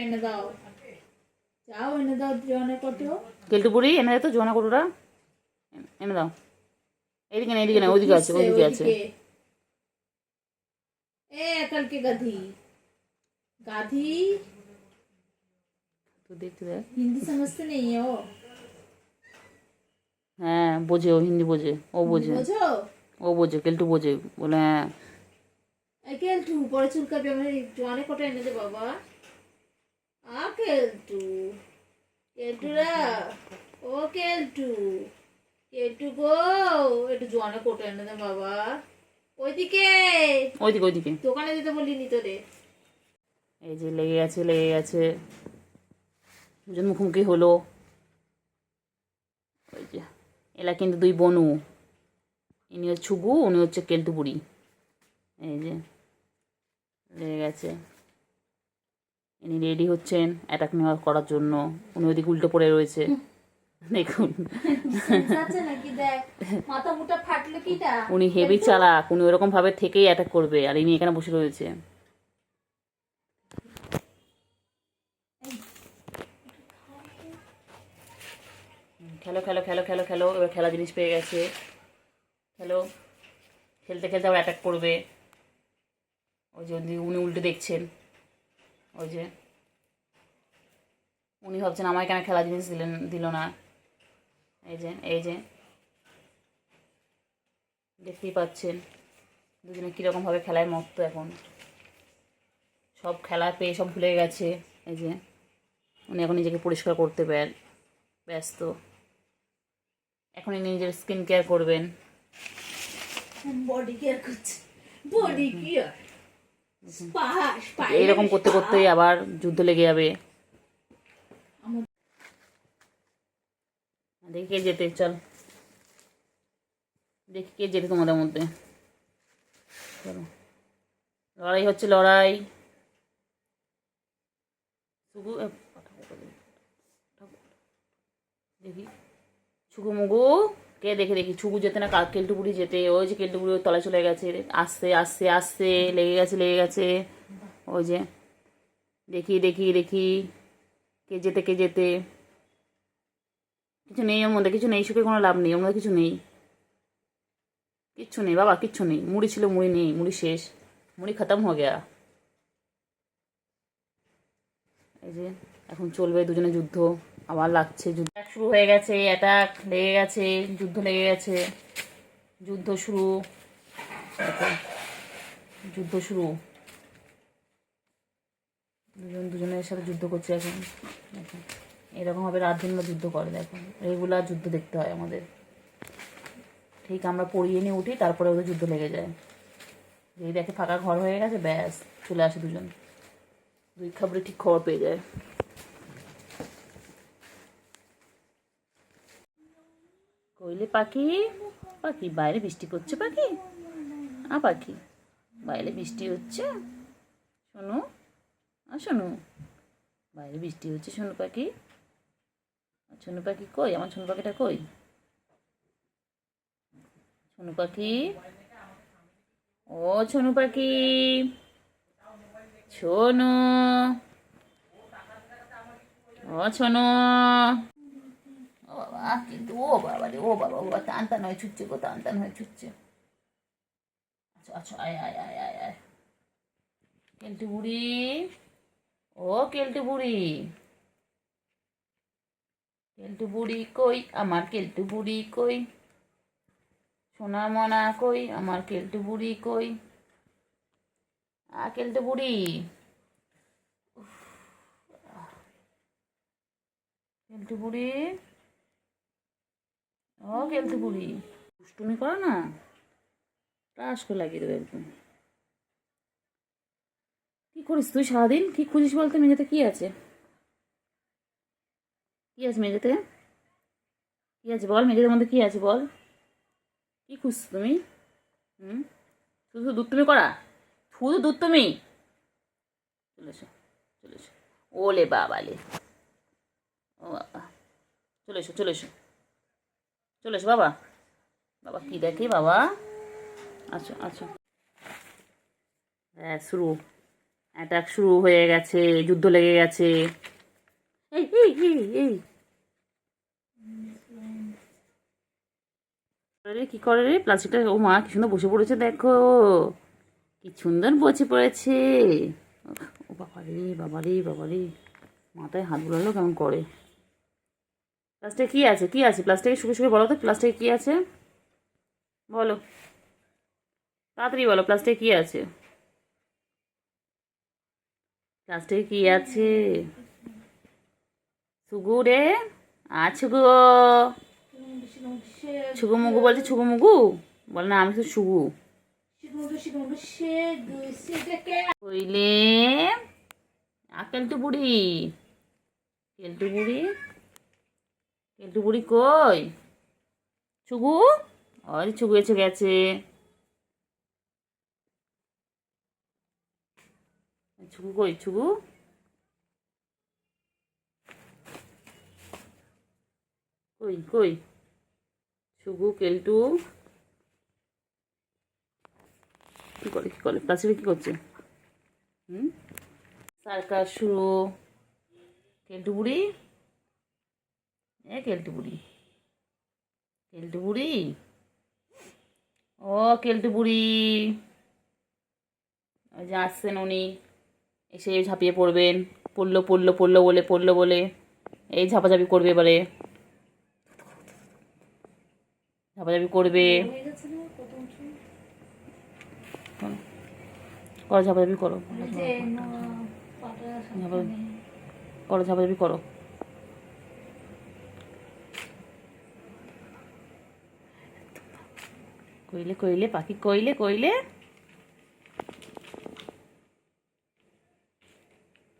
এনে দাও, যাও এনে দাও জোয়ানের কটো। কেলটু বুড়ি এনে দাও তো জোয়ানা কটুটা এনে দাও। এইদিকে না, এইদিকে না, ওইদিকে আছে, ওইদিকে আছে। এ কালকে গাধি गाधी তো দেখতে দেখ। हिंदी समझते नहीं है वो। হ্যাঁ বোঝে, ও হিন্দি বোঝে, ও বোঝে, বোঝো? ও বোঝে, কেলটু বোঝে বলে। হ্যাঁ কেলটু পরে চুলকাবে, আমার জোয়ানে কটা এনে দে বাবা। কেলটু, কেলটুরা, ও কেলটু, কেলটু গো, একটু জোয়ানে কটা এনে দে বাবা। ওইদিকে, ওইদিকে, ওইদিকে দোকানে দিতে বলিনি তোরে। এই যে লেগে গেছে, লেগে গেছে, দুজন মুখোমুখি হলো। ওই যে এলা কিন্তু দুই বনু, ইনি হচ্ছে ছুগু, উনি হচ্ছে কেলটু বুড়ি। এই যে লেগে গেছে, ইনি রেডি হচ্ছেন অ্যাটাক নেওয়া করার জন্য। উনি ওইদিকে উল্টো পড়ে রয়েছে, দেখুন। উনি হেভি চালাক, উনি ওরকম ভাবে থেকেই অ্যাটাক করবে, আর ইনি এখানে বসে রয়েছে। খেলো খেলো খেলো খেলো খেলো, এবার খেলা জিনিস পেয়ে গেছে, খেলো। খেলতে খেলতে আবার অ্যাটাক করবে। ওই যে উনি উল্টে দেখছেন, ওই যে উনি ভাবছেন আমায় কেন খেলা জিনিস দিল না। এই যে, এই যে দেখতেই পাচ্ছেন দুজনে কীরকমভাবে খেলায় মত্ত এখন, সব খেলা পেয়ে সব ভুলে গেছে। এই যে উনি এখন নিজেকে পরিষ্কার করতে ব্যস্ত, এখন ইনি নিজের স্কিন কেয়ার করবেন। বডি কেয়ার করছে, বডি কেয়ার। এইরকম করতে করতেই আবার যুদ্ধ লেগে যাবে। দেখি কে যেতে, চল দেখি কে যেতে তোমাদের মধ্যে। চলো, লড়াই হচ্ছে, লড়াই। দেখি ছুগু মুগু কে, দেখে দেখি ছুগু যেতে না কেলটু বুড়ি যেতে। ওই যে কেলটু বুড়ি ওর তলায় চলে গেছে, আস্তে আস্তে আস্তে, লেগে গেছে, লেগে গেছে। ওই যে দেখি দেখি দেখি কে যেতে, কে যেতে। কিছু নেই ওর মধ্যে, কিছু নেই, সুখে কোনো লাভ নেই ওর মধ্যে, কিছু নেই, কিচ্ছু নেই বাবা, কিচ্ছু নেই। মুড়ি ছিল, মুড়ি নেই, মুড়ি শেষ, মুড়ি খতম হয়ে গেয়া। এই যে এখন চলবে দুজনে যুদ্ধ, আবার লাগছে, যুদ্ধ শুরু হয়ে গেছে, অ্যাটাক লেগে গেছে, যুদ্ধ লেগে গেছে, যুদ্ধ শুরু, যুদ্ধ শুরু। দুজনের সাথে যুদ্ধ করছে এখন। দেখো এরকমভাবে রাত দিন যুদ্ধ করে, দেখো রেগুলার যুদ্ধ দেখতে হয় আমাদের। ঠিক আমরা পড়িয়ে নিয়ে উঠি, তারপরে ওদের যুদ্ধ লেগে যায়। যেই দেখে ফাঁকা ঘর হয়ে গেছে, ব্যাস চলে আসে দুজন, দুই খাবারে ঠিক খবর পেয়ে যায়। কইলে পাখি, পাখি বাইরে বৃষ্টি পড়ছে, পাখি পাখি বাইরে বৃষ্টি হচ্ছে, শোনো শোনো, বাইরে বৃষ্টি হচ্ছে, শোনো পাখি। শোনো পাখি কই, আমার শোনো পাখিটা কই, শোনো পাখি, ও শোনো পাখি, শোনো, ও শোনো। ও বাবা, কিন্তু ও বাবা রে, ও বাবা, ও বাবা, টান টান হয়ে ছুটছে গো, টান টান হয়ে ছুটছে। আচ্ছা আচ্ছা, আয় আয় আয় আয় আয়, কেলটু বুড়ি, ও কেলটু বুড়ি, কেলটু বুড়ি কই, আমার কেলটু বুড়ি কই, সোনা মনা কই, আমার কেলটু বুড়ি কই, কেলটু বুড়ি, কেলটু বুড়ি, ও কেলটু বুড়ি, দুষ্টুমি করো না, টাস করে লাগিয়ে দেবে একদম। কি করিস তুই সারাদিন, কি খুঁজিস বলতে? মেঝেতে কি আছে, কি আছে মেঝেতে, কি আছে বল, মেঝেদের মধ্যে কি আছে বল, কি খুঁজছো তুমি? শুধু শুধু দুধ তুমি করা, শুধু দুধ তুমি। চলে এসো, চলে এসো, ওলে বাবালে, ও বাবা, চলে এসো, চলে এসো, চলে এসো বাবা, বাবা কি দেখে বাবা, আচ্ছা আচ্ছা, হ্যাঁ শুরু, অ্যাটাক শুরু হয়ে গেছে, যুদ্ধ লেগে গেছে। এই এই এই এই রে, কি করে রে প্লাস্টিকটা? ও মা, কি সুন্দর বসে পড়েছে দেখো, কি সুন্দর বসে পড়েছে। ও বাবারে বাবারে বাবারে, মাথায় হাত বুলালো কেমন করে। প্লাস্টিকে কি আছে, কি আছে প্লাস্টিকে? শুকে শুকে বলো তো, প্লাস্টিকে কি আছে বলো, তাড়াতাড়ি বলো, প্লাস্টিকে কি আছে? প্লাস্টিকে কি আছে? ছুগু রে, ছুগু, ছুগু মুগু বলছে, ছুগু মুগু বল না, আমি তো ছুগু কইলে। কেলটু বুড়ি, কেলটু বুড়ি, কেলটু বুড়ি কই? ছুগু, ওই ছুগু এসে গেছে। ছুগু কই, ছুগু কই কই? ছুগু, কেলটু কি করে, কি করে প্লাস্টিকে কি করছে? সার্কাস শুরু। কেলটু বুড়ি, কেলটু বুড়ি, কেলটু বুড়ি, ও কেলটু বুড়ি, ওই যে আসছেন উনি, এসে ঝাঁপিয়ে পড়বেন। পড়লো পড়লো পড়লো বলে, পড়লো বলে এই ঝাপাঝাপি করবে এবারে, ঝাপাঝাপি করবে। করো ঝাপাঝাপি করো, করো ঝাপাঝাপি করো। কইলে কইলে পাখি, কইলে কইলে।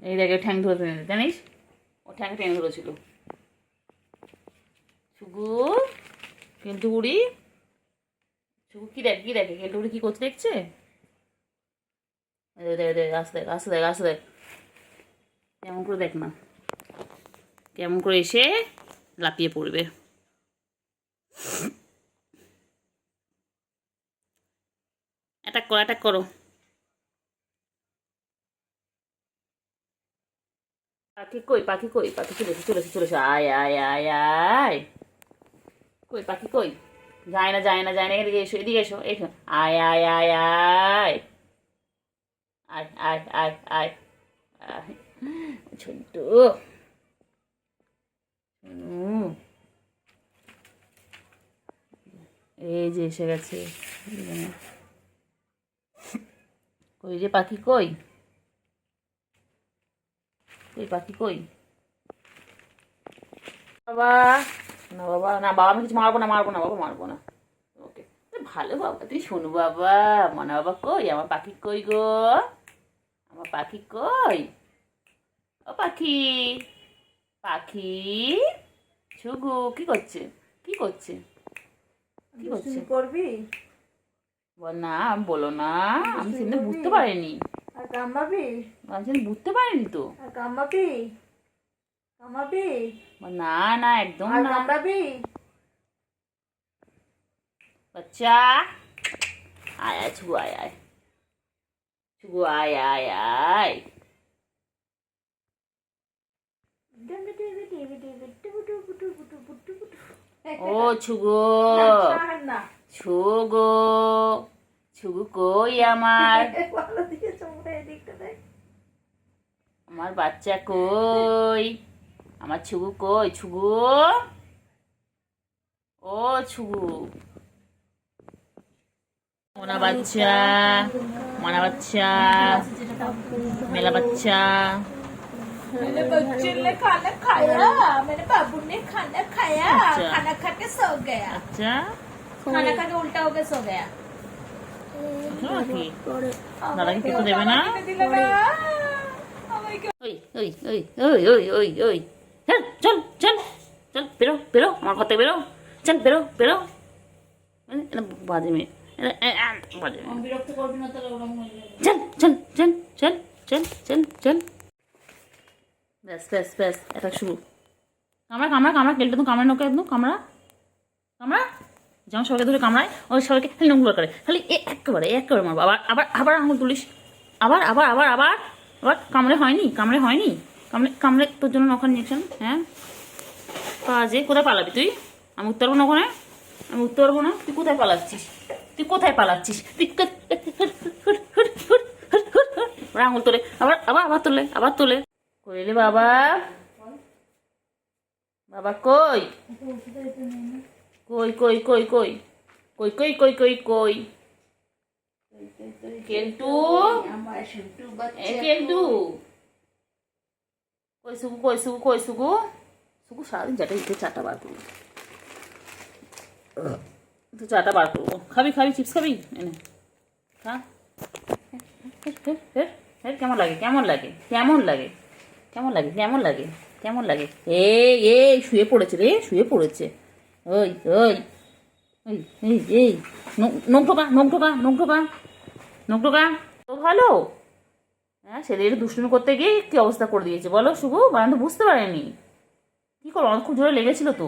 এই দেখে ঠ্যাং ধরেছে জানিস, ও ঠ্যাং ঠ্যাং ধরেছিল। ছুগু, কেলটু বুড়ি, ছুগু কি দেখ, কি দেখে কেলটু বুড়ি কি করতে দেখছে? আসতে দেখ, আসতে দেখ, আসতে দেখ, কেমন করে দেখ না, কেমন করে এসে লাপিয়ে পড়বে। অ্যাটাক করো, অ্যাটাক করো। পাখি কই, পাখি কই, পাখি চলেছে চলেছে চলেছে, আয় আয় আয় আয়। কই পাখি কই? যায় না যায় না যায় না, এদিকে এসো, এদিকে এসো, এসো, আয় আয় আয় আয় আয় আয় আয় আয় আয়। ছোট্ট এই যে এসে গেছে। কই যে পাখি কই, কই পাখি কই? বাবা, না বাবা, না বাবা, আমি কিছু মারবো না, মারবো না বাবা, মারবো না। ওকে, ভালো বাবা, তুই শোনো বাবা। মনা বাবা কই, আমার পাখি কই গো, আমার পাখি কই? ও পাখি, পাখি, ছুগু কি করছে, কি করছে, কি করছে? করবি বল না, বলো না, আমি সেদিন বুঝতে পারিনি, আর কামাবি, আমি সেদিন বুঝতে পারিনি তো। আর কামাবি, কামাবি, বল না না, একদম আর না। কামড়াবি। বাচ্চা, আয় আয় ছুগু, আয় আয় ছুগু, আয় আয় আয়। ও ছুগু, না ছুগু, ছুগু কই আমার, ভালো দিকে চমড়া এদিকটা দেখ। আমার বাচ্চা কই, আমার ছুগু কই, ছুগু, ও ছুগু, মোনা বাচ্চা, মোনা বাচ্চা, মেলা বাচ্চা। मेरे बच्चे ने खाना खाया, मेरे बाबू ने खाना खाया, अच्छा। खाना खा के सो गया, আচ্ছা, खाना खा के उल्टा होके सो गया। নাকি দাদা কি খেতে দেবে না? ওই ওই ওই ওই ওই ওই ওই, চল চল চল চল, বেরো বেরো আমার ঘর থেকে বেরো, চল বেরো বেরো। বাজে মেয়ে, বাজে মেয়ে। বিরক্ত করবি না তাহলে ওরকম হয়ে যাবে। চল চল চল চল চল চল চল। ব্যাস ব্যাস ব্যাস, এটা শুরু। কামড়া কামড়া কামড়া, কেলটা তো কামড়া, নোকে একদম কামড়া কামড়া, যেমন সবাইকে ধরে কামড়ায়, ওই সবাইকে খালি নোংরা করে, খালি একেবারে একেবারে মারবো। আবার আবার আবার আঙুল তুলিস, আবার আবার আবার আবার বাট কামড়ে হয়নি, কামড়ে হয়নি, কামড়ে কামড়ে তোর জন্য ওখানে নিয়েছেন। হ্যাঁ কাজে কোথায় পালাবি তুই? আমি উঠতে পারবো না ওখানে, আমি উঠতে পারবো না। তুই কোথায় পালাচ্ছিস? তুই কোথায় পালাচ্ছিস? তুই আঙুল তোলে, আবার আবার আবার তোলে, আবার তোলে। কইলে বাবা, বাবা কই কই কই কই কই কই কই কই কই কই কেলটু, এ কেলটু কই সুগু, কই সুগু, কই সুগু। সুগু সারাদিন চাটা ইচ্ছে চাটা বার করবো, তো চাটা বার করবো। খাবি খাবি চিপস খাবি? এনে খা। কেমন লাগে, কেমন লাগে, কেমন লাগে, কেমন লাগে, কেমন লাগে, কেমন লাগে? এই শুয়ে পড়েছে রে, শুয়ে পড়েছে। ওই ওই এই এই এই নখ ঢোকা, নখ ঢোকা, নখ ঢোকা, নখ ঢোকা। তো ভালো। হ্যাঁ ছেলের দুষ্টুমি করতে গিয়ে কি অবস্থা করে দিয়েছে বলো শুভু? বারান তো বুঝতে পারেনি কি করো, আমার খুব জোরে লেগেছিল তো,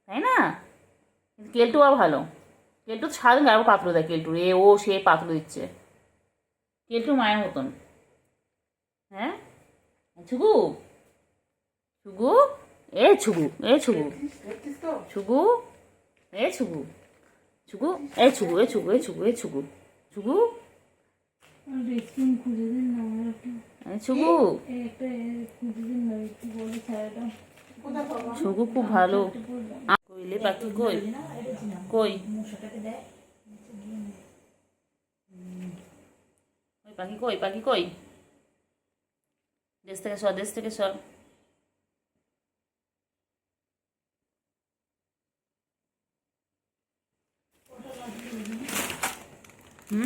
তাই না? কিন্তু কেলটু আর ভালো, কেলটু সারাদিন গায়ে পাতলো দেয়। কেলটু রে ও সে পাতলো দিচ্ছে, কেলটু মায়ের মতন। হ্যাঁ ছুগু, ছুগু, এ ছুগু, এ ছুগু, ছুগু, এ ছুগু, ছুগু, এ ছুগু, এ ছুগু, এ ছুগু, এ ছুগু, ছুগু, ছুগু, ছুগু খুব ভালো। কইলে পাখি কই কই, ওই পাখি কই, পাখি কই? দেশ থেকে সর, দেশ থেকে সর।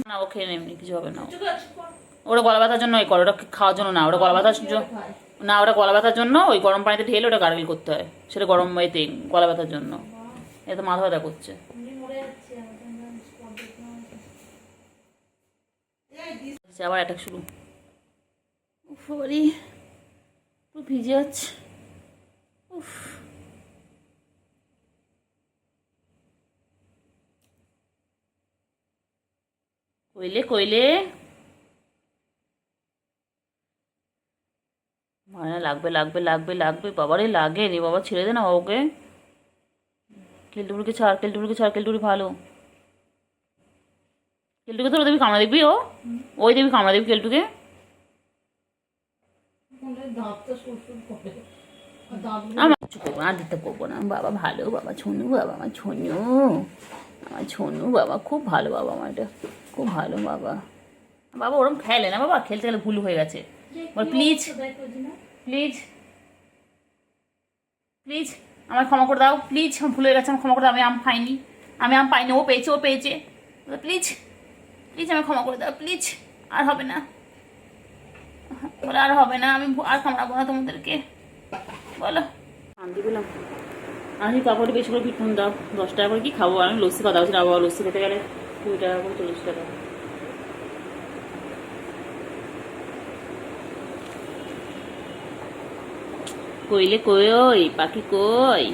না ও খেয়ে এমনি কিছু হবে না। ওটা গলা ব্যথার জন্য ওই করে, ওটা খাওয়ার জন্য না, ওটা গলা ব্যথার না, ওটা গলা ব্যথার জন্য ওই গরম পানিতে ঢেলে ওটা গার্গেল করতে হয়, সেটা গরম এতে গলা ব্যথার জন্য। এ তো মাথা ব্যথা করছে। আবার অ্যাটাক শুরু। উফ বাড়ি পুরো ভিজে যাচ্ছে। উফ কইলে কইলে মানে লাগবে লাগবে লাগবে লাগবে, বাবারে লাগে রে বাবা, ছেড়ে দে না ওকে। কেলটুরিকে ছাড়, কেলটুরিকে ছাড়, কেলটুরি ভালো। কেলটুকে তো দেখবি কামড়া দেখবি, ওই দেখবি কামড়া দেখবি কেলটুকে। আমার কিছু করবো না, আর দিতে করবো না। বাবা ভালো, বাবা ছনু, বাবা আমার ছনু, আমার ছনু বাবা খুব ভালো, বাবা আমার এটা খুব ভালো বাবা। বাবা ওরম খেলে না বাবা, খেলতে গেলে ভুল হয়ে গেছে। বল প্লিজ, প্লিজ, প্লিজ আমার ক্ষমা করে দাও, প্লিজ আমার ভুল হয়ে গেছে, আমার ক্ষমা করে দাও। আমি আম খাইনি, আমি আম পাইনি, ও পেয়েছে, ও পেয়েছে। প্লিজ প্লিজ আমার ক্ষমা করে দাও, প্লিজ আর হবে না, বলে আর হবে না, আমি আর কামড়াবো না তোমাদেরকে। বলো আনতে পেলাম, আমি কাপড়ে বেশি করে পিঠুন দাও, 10 টাকা করে কি খাবো? আমি লস্যি কথা বলছি না বাবা, লস্যি খেতে গেলে 2 টাকা করে, 40 টাকা। কইলে কই পাখি কই?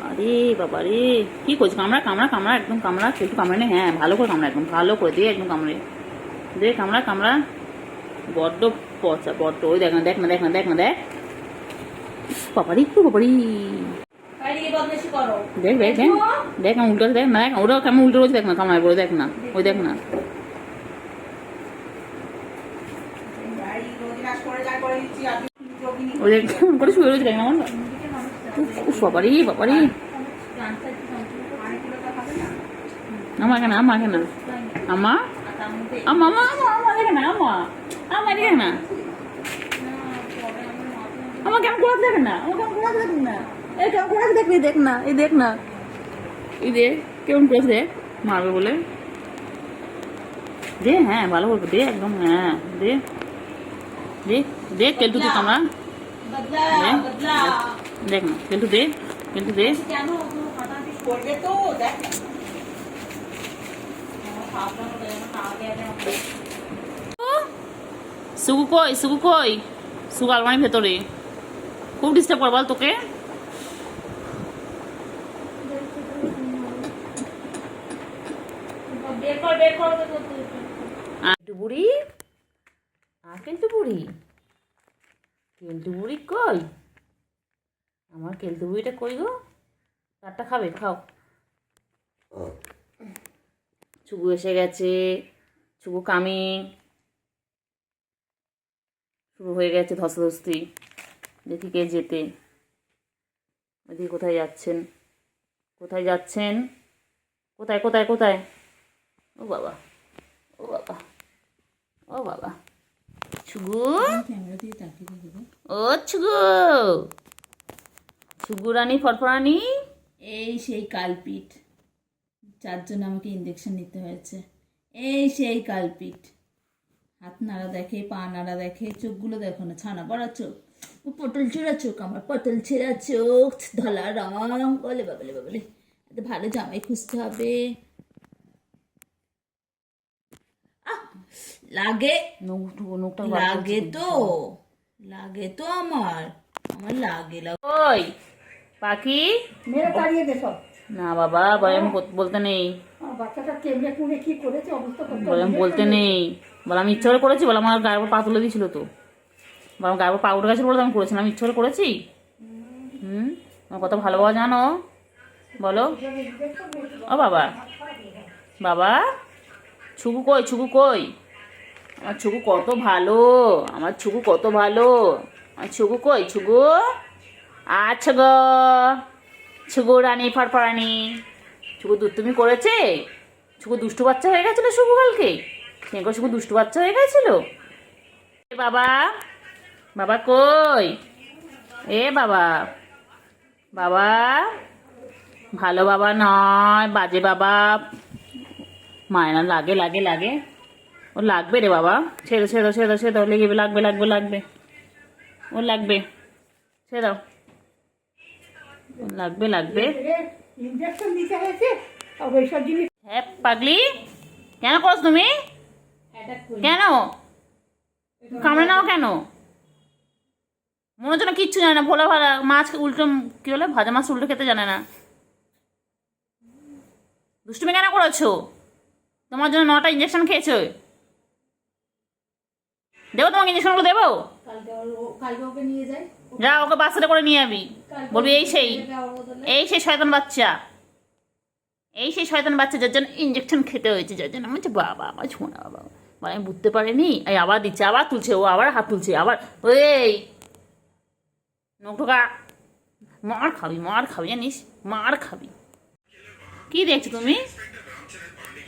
আরে বাবা রে কি করছিস? কামড়া কামড়া কামড়া, একদম কামড়া, একটু কামড়ে নে। হ্যাঁ ভালো করে কামড়া, একদম ভালো করে দে, একদম কামড়ে দে, কামড়া কামড়া। বড্ড পচা, বড্ড। ওই দেখ না, দেখ না, দেখ না, দেখ না, দেখ বাবারি, একটু বাবারি। দেখ দেখ দেখ দেখ, আমি উল্টো দেখ না, ওটা কেমন উল্টো রয়েছে দেখ না, কামড়ায় পড়ে দেখ না, ওই দেখ না। ওই দেখ কেমন করে শুয়ে রয়েছে দেখ না, আমার বাবারি বাবারি। আমার কেন, আমার কেন, আমা আমা আমা আমা দেখে না, আমা আমা দেখে না, আমার কেমন করে দেখে না, আমার কেমন করে দেখ না, এই কেমন করে দেখবি, দেখ না, এই দেখ না, এই দে কেমন করে দেখ, মারবে বলে দে। হ্যাঁ ভালো করবো দে, একদম হ্যাঁ দে দে দে। কেলটু তুই কামড়া দেখ না, কেলটু দে, কেলটু দে। সুগু কই, সুগু কই? সুগু আলমারির ভেতরে, খুব ডিস্টার্ব করে বল তোকে। বুড়ি কেলটু বুড়ি, কেলটু বুড়ি কই? আমার কেলটু বুড়িটা কই গো? চারটা খাবে, খাও। চুগু এসে গেছে, চুগু কামিং। শুরু হয়ে গেছে ধস্তাধস্তি। দেখি কে যেতে। দেখি কোথায় যাচ্ছেন, কোথায় যাচ্ছেন, কোথায় কোথায় কোথায়? ও বাবা, ও বাবা, ও বাবা। ছুগু, ও ছুগু, ছুগু রানী ফরফরানি। এই সেই কালপিট, যার জন্য আমাকে ইঞ্জেকশন নিতে হয়েছে। এই সেই কালপিট, হাত নাড়া দেখে, পা নাড়া দেখে, চোখগুলো দেখো না, ছানা পড়া চোখ, ও পটল ছেঁড়া চোখ, আমার পটল ছেঁড়া চোখ, ধলা রং, বলে বাবলে বাবলে, এত ভালো জামাই খুঁজতে হবে। লাগে, নোকটা লাগে তো, লাগে তো আমার লাগে। ওই পাখি, মেরে তাড়িয়ে দে সব। না বাবা, বলে বলতে নেই, বাচ্চাটা কেমনে কুড়ে কি করেছে অবস্থা করতে বলে বলতে নেই, বলে আমি ইচ্ছা করে করেছি, বলে আমার গায়ের উপর পা তুলে দিয়েছিল তো, বলে আমার গায়ের উপর পা উঠে গেছিল বলে আমি করেছিলাম, আমি ইচ্ছা করে করেছি। আমার কত ভালোবাসা জানো, বলো। ও বাবা, বাবা, ছুকু কই, ছুকু কই? আমার ছুকু কত ভালো, আমার ছুকু কত ভালো, আমার ছুকু কই? ছুকু, আচ্ছা গো, ছুকু রানী ফরফরানি। ছুকু তুমি করেছে? ছুকু দুষ্টু বাচ্চা হয়ে গেছিল ছুকু কালকে, সেগো ছুকু দুষ্টু বাচ্চা হয়ে গেছিল। এ বাবা, বাবা কই? এ বাবা, বাবা, ভালো বাবা নয়, বাজে বাবা। মায়না লাগে লাগে লাগে, ও লাগবে রে বাবা, ছেড়ে ছেড়ে ছেড়ে দাও, ছেড়ে দাও, লেগে লাগবে লাগবে লাগবে, ও লাগবে, ছেড়ে দাও, লাগবে লাগবে। ইনজেকশন দিতে হয়েছে আর ওইসব জিনিস। হ্যাঁ পাগলি, কেন করছ তুমি? কেন কামড়ে নাও কেন? মনে হচ্ছে না কিচ্ছু জানে না, ভোলা ভালা মাছ উল্টো, কি বলে, ভাজা মাছ উল্টো খেতে জানে না। দুষ্টুমি কেন করেছো? তোমার জন্য 9টা ইঞ্জেকশন খেয়েছো। দেবো তোমাকে ইঞ্জেকশনগুলো দেবো? কালকে ওকে নিয়ে যাই, যা, ওকে বাচ্চাটা করে নিয়ে যাবি, বলবি এই সেই, এই সেই শয়তান বাচ্চা, এই সেই শয়তান বাচ্চা যার জন্য ইঞ্জেকশন খেতে হয়েছে, যার জন্য আমার বাবা, আমার শোনা বাবা, মানে আমি বুঝতে পারিনি। এই আবার দিচ্ছে, আবার তুলছে, ও আবার হাত তুলছে, আবার ওই নখ ঢোকা, মার খাবি, মার খাবি, জানিস, মার খাবি। কি দেখছো তুমি?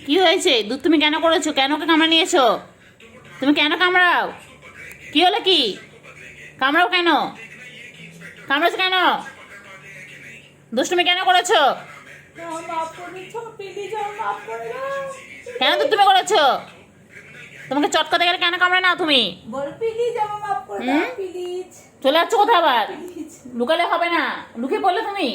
কি হয়েছে? দুধ তুমি কেন করেছো? কেন ওকে কামড়ে নিয়েছো? তুমি কেন কামড়াও? কি হলো কি? কামড়াও কেন? কামড়েছো কেন? দুষ্টুমি কেন করেছো? কেন দুধ তুমি করেছো? তোমাকে চটকাতে গেলে কেন কামড়ে নাও তুমি? চলে যাচ্ছ কোথায় আবার? লুকালে হবে না, লুকিয়ে পড়লে তুমি।